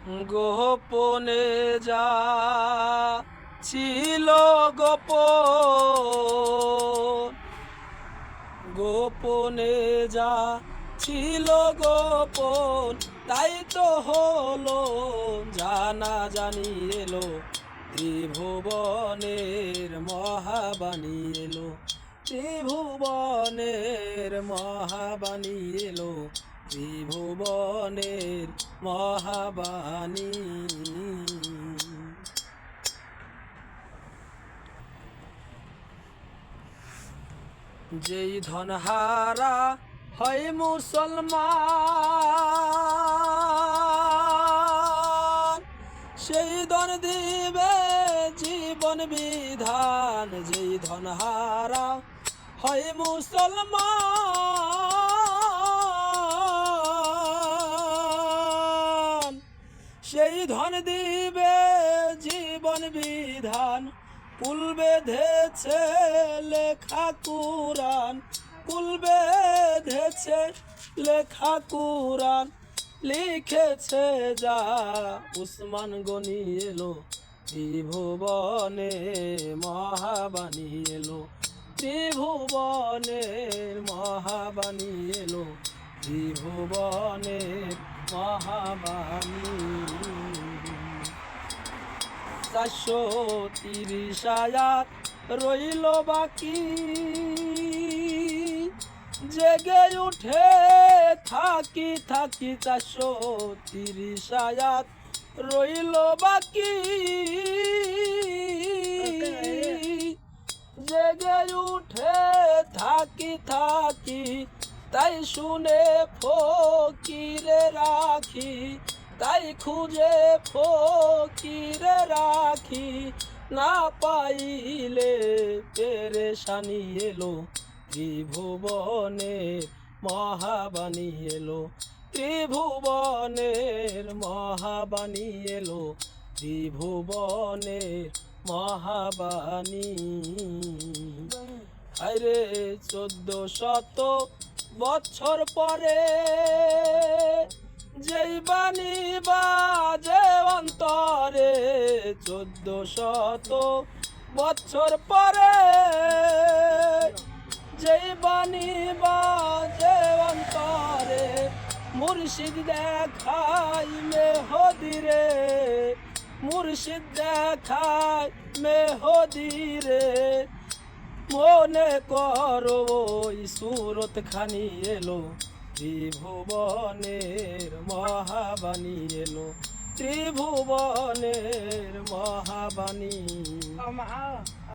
গোপনে যা ছিল গোপন, গোপনে যা ছিল গোপন, তাই তো হলো জানা জানি এলো, ত্রিভুবনের মহাবাণী এলো, ত্রিভুবনের মহাবাণী এলো, ত্রিভুবনের মহাবাণী। যেই ধনহারা হয় মুসলমান, সেই ধন দিবে জীবন বিধান। যেই ধনহারা হয় মুসলমান, সেই ধন দিবে জীবন বিধান। কুল বেঁধেছে লেখা কুরআন, কুল বেঁধেছে লেখা কুরআন, লিখেছে যা উসমান গনি এলো, ত্রিভুবনে মহাবাণী এলো, ত্রিভুবনের মহাবাণী এলো, ত্রিভুবনের মহাবাণী। 430 আয়াত রইল বাকি, জেগে উঠে থাকি থাকি। 430 আয়াত রইল বাকি, জেগে উঠে থাকি থাকি। তাই শুনে ফকিরে রাখি, তাই খুঁজে ফকিরে রাখি। না পাইলে পেরেশানি এলো, ত্রিভুবনের মহাবাণী এলো, ত্রিভুবনের মহাবাণী এলো, ত্রিভুবনের মহাবাণী। আরে 1400 বছর পরে যেই বাণী বাজে অন্তরে, 1400 বছর পরে যেই বাণী বাজে অন্তরে। মুর্শিদ দেখাই মেহদিরে, মুর্শিদ দেখাই মেহদিরে। মনে করো ওই সুরত খানি এলো, ত্রিভুবনের মহাবাণী এলো, ত্রিভুবনের মহাবাণী।